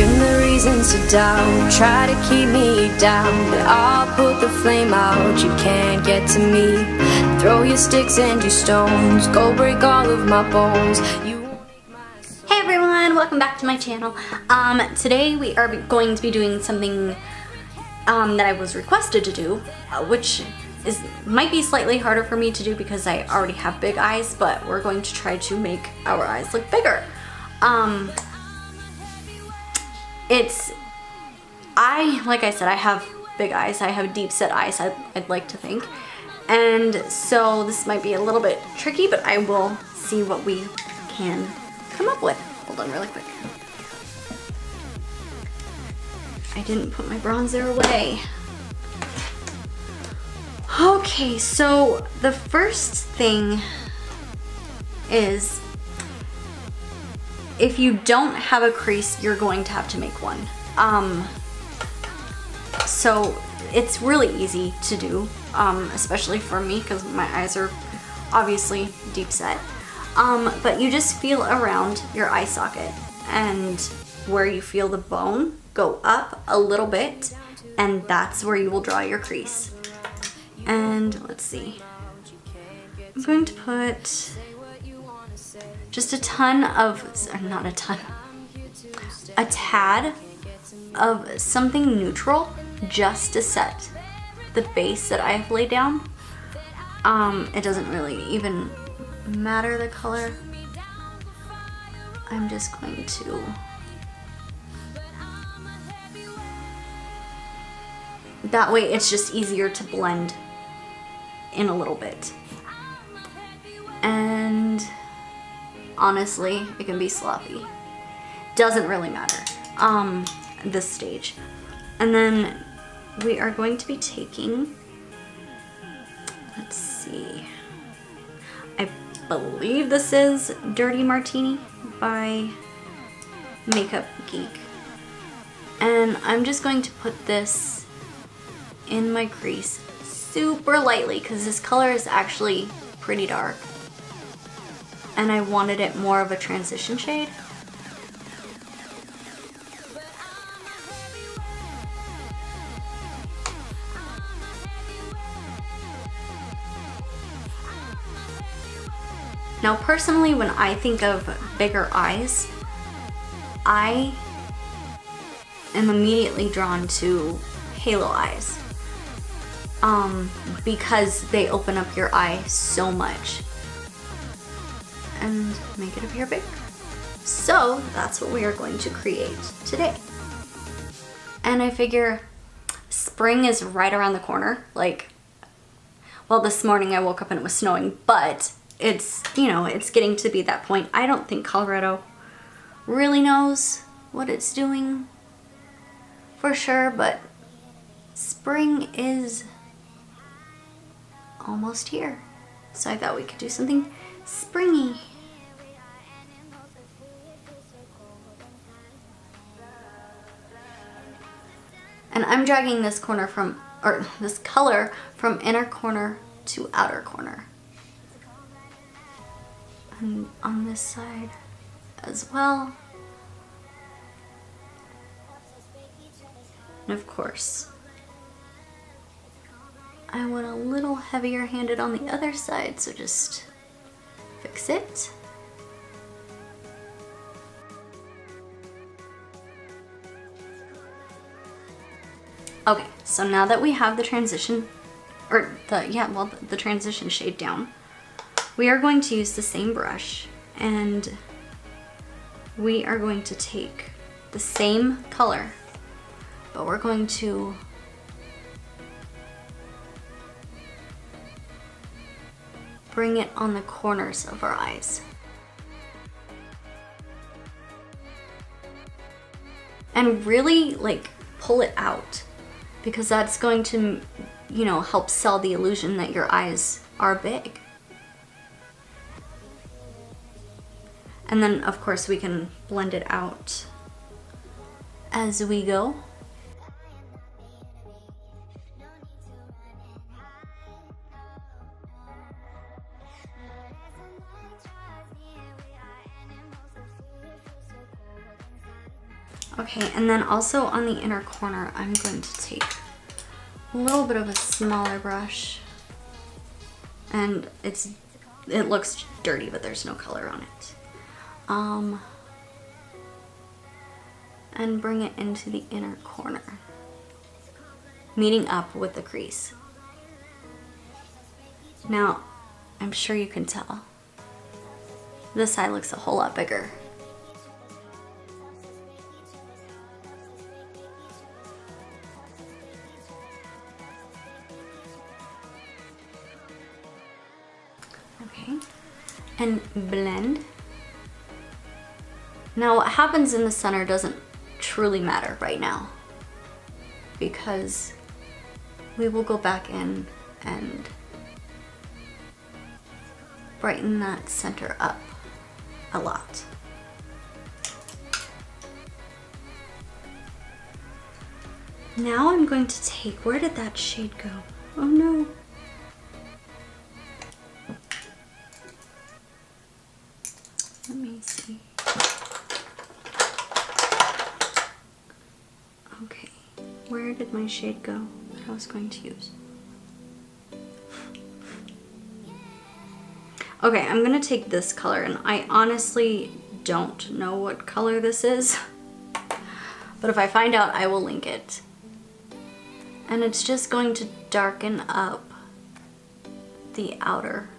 Give me the reasons to doubt, try to keep me down, but I'll put the flame out, you can't get to me. Throw your sticks and your stones, go break all of my bones. Hey everyone, welcome back to my channel. Today we are going to be doing something that I was requested to do, which might be slightly harder for me to do because I already have big eyes, but we're going to try to make our eyes look bigger. Like I said, I have big eyes. I have deep set eyes, I'd like to think. And so this might be a little bit tricky, but I will see what we can come up with. Hold on really quick. I didn't put my bronzer away. Okay, so the first thing is, if you don't have a crease, you're going to have to make one. So it's really easy to do, especially for me because my eyes are obviously deep set. But you just feel around your eye socket, and where you feel the bone go up a little bit, and that's where you will draw your crease. And let's see, I'm going to put just a tad of something neutral just to set the base that I have laid down. It doesn't really even matter the color. I'm just going to that way it's just easier to blend in a little bit. And honestly, it can be sloppy. Doesn't really matter this stage. And then we are going to be taking, let's see, I believe this is Dirty Martini by Makeup Geek. And I'm just going to put this in my crease super lightly because this color is actually pretty dark. And I wanted it more of a transition shade. Now personally, when I think of bigger eyes, I am immediately drawn to halo eyes because they open up your eye so much and make it appear big. So that's what we are going to create today. And I figure spring is right around the corner. Like, well, this morning I woke up and it was snowing, but it's, you know, it's getting to be that point. I don't think Colorado really knows what it's doing for sure, but spring is almost here. So I thought we could do something springy. And I'm dragging this corner from, or this color from inner corner to outer corner. And on this side as well. And of course, I want a little heavier handed on the other side, so just fix it. Okay, so now that we have the transition, or the transition shade down, we are going to use the same brush, and we are going to take the same color, but we're going to bring it on the corners of our eyes. And really like pull it out, because that's going to, you know, help sell the illusion that your eyes are big. And then of course we can blend it out as we go. Okay, and then also on the inner corner, I'm going to take a little bit of a smaller brush. And it looks dirty, but there's no color on it. And bring it into the inner corner, meeting up with the crease. Now, I'm sure you can tell, this side looks a whole lot bigger. Okay, and blend. Now what happens in the center doesn't truly matter right now, because we will go back in and brighten that center up a lot. Now I'm going to take, where did that shade go? Oh no. Let me see. Okay, where did my shade go that I was going to use? Okay, I'm gonna take this color, and I honestly don't know what color this is, but if I find out, I will link it. And it's just going to darken up the outer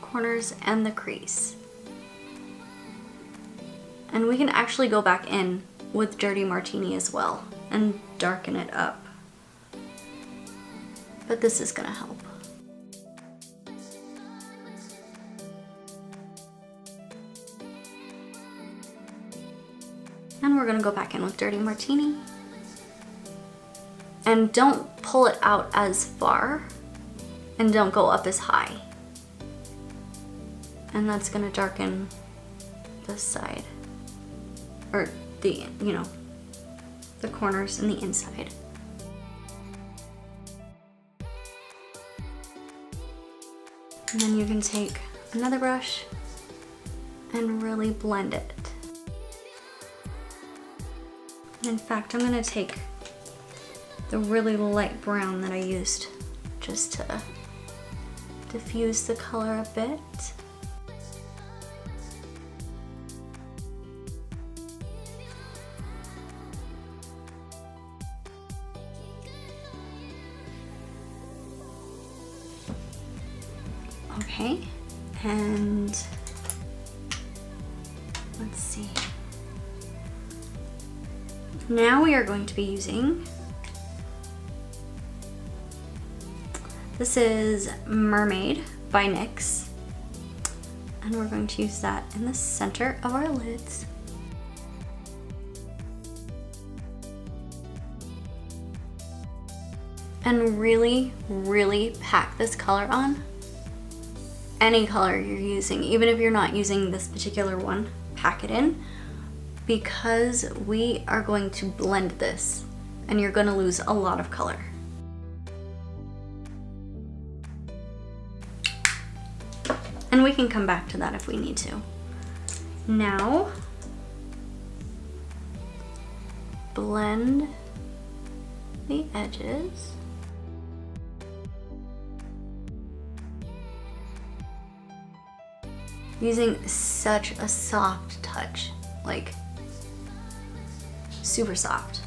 corners and the crease. And we can actually go back in with Dirty Martini as well and darken it up. But this is gonna help. And we're gonna go back in with Dirty Martini. And don't pull it out as far, and don't go up as high. And that's gonna darken this side, or the, you know, the corners and the inside. And then you can take another brush and really blend it. In fact, I'm gonna take the really light brown that I used just to diffuse the color a bit. Okay, and let's see. Now we are going to be using, this is Mermaid by NYX, and we're going to use that in the center of our lids. And really, really pack this color on. Any color you're using, even if you're not using this particular one, pack it in, because we are going to blend this and you're going to lose a lot of color. And we can come back to that if we need to. Now, blend the edges. Using such a soft touch, like super soft.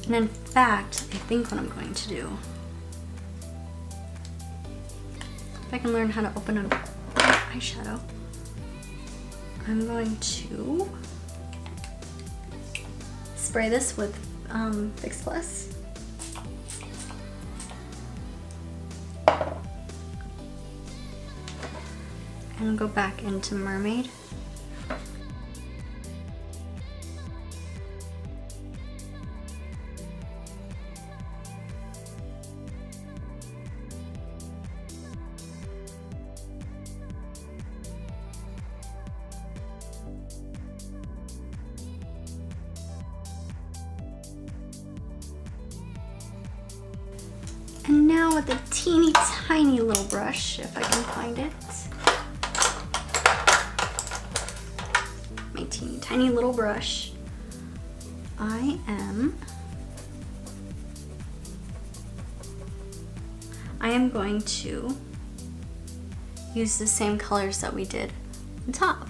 And in fact, I think what I'm going to do, if I can learn how to open an eyeshadow, I'm going to spray this with Fix Plus. And go back into Mermaid. And now with a teeny tiny little brush, if I can find it. My teeny tiny little brush. I am going to use the same colors that we did on top.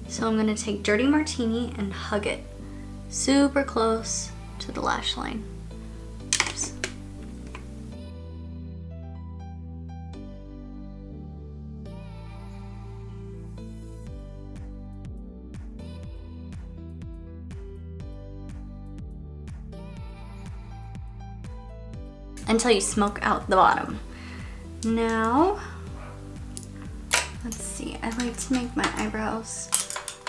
So I'm gonna take Dirty Martini and hug it super close to the lash line. Oops. Until you smoke out the bottom. Now, let's see, I like to make my eyebrows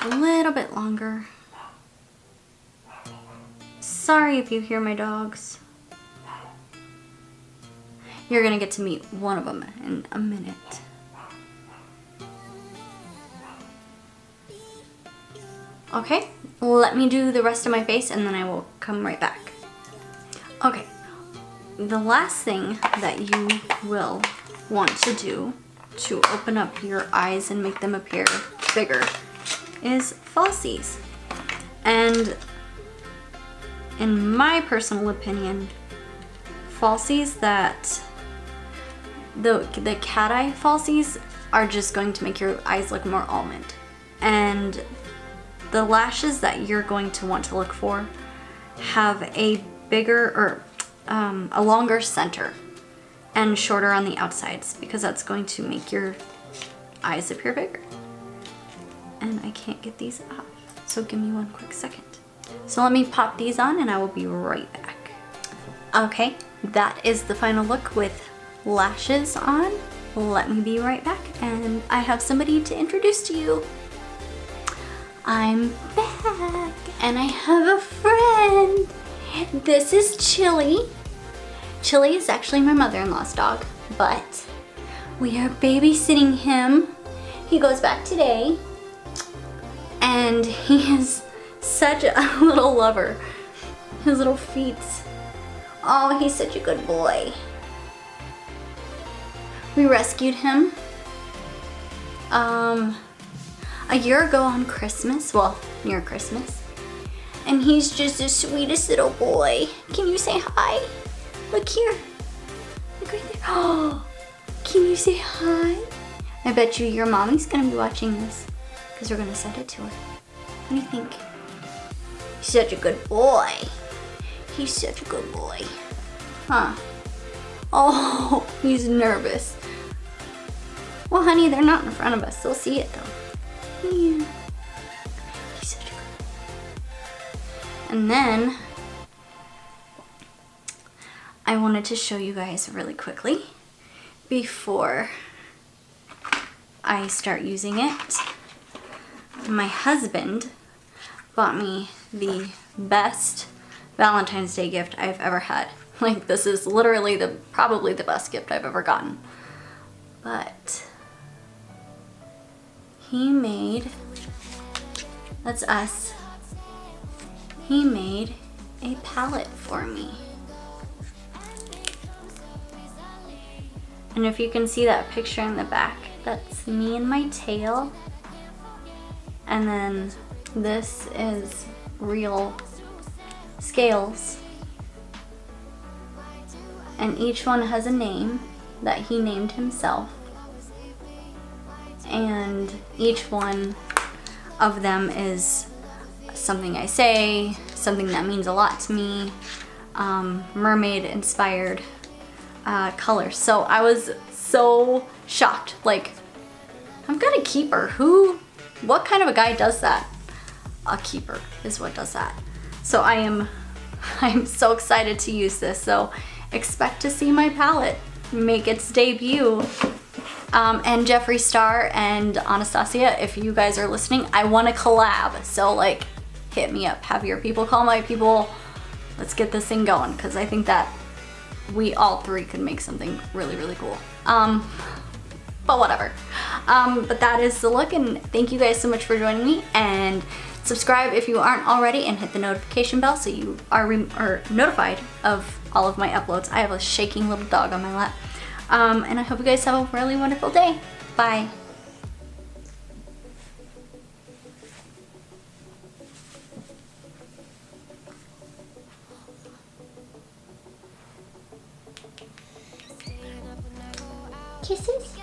a little bit longer. Sorry if you hear my dogs. You're gonna get to meet one of them in a minute. Okay, let me do the rest of my face and then I will come right back. Okay. The last thing that you will want to do to open up your eyes and make them appear bigger is falsies. And in my personal opinion, falsies that the cat eye falsies are just going to make your eyes look more almond. And the lashes that you're going to want to look for have a bigger or a longer center and shorter on the outsides, because that's going to make your eyes appear bigger. And I can't get these off, so give me one quick second. So let me pop these on and I will be right back. Okay, that is the final look with lashes on. Let me be right back, and I have somebody to introduce to you. I'm back and I have a friend. This is Chili. Chili is actually my mother-in-law's dog, but we are babysitting him. He goes back today, and he is such a little lover. His little feet. Oh, he's such a good boy. We rescued him a year ago on Christmas, well, near Christmas. And he's just the sweetest little boy. Can you say hi? Look here. Look right there. Oh, can you say hi? I bet you your mommy's gonna be watching this, because we're gonna send it to her. What do you think? He's such a good boy. He's such a good boy. Huh. Oh, he's nervous. Well, honey, they're not in front of us. They'll see it though. Yeah. He's such a good boy. And then I wanted to show you guys really quickly before I start using it. My husband bought me the best Valentine's Day gift I've ever had. Like, this is literally probably the best gift I've ever gotten. But he made, that's us, he made a palette for me. And if you can see that picture in the back, that's me and my tail. And then this is real scales. And each one has a name that he named himself. And each one of them is something I say, something that means a lot to me, mermaid inspired colors. So I was so shocked. Like, I've got a keeper. What kind of a guy does that? A keeper is what does that. So I'm so excited to use this. So expect to see my palette make its debut. And Jeffree Star and Anastasia, if you guys are listening, I want to collab. So like, hit me up. Have your people call my people. Let's get this thing going, because I think that we all three could make something really, really cool. But whatever. But that is the look, and thank you guys so much for joining me. And subscribe if you aren't already, and hit the notification bell so you are notified of all of my uploads. I have a shaking little dog on my lap. And I hope you guys have a really wonderful day. Bye. Kisses?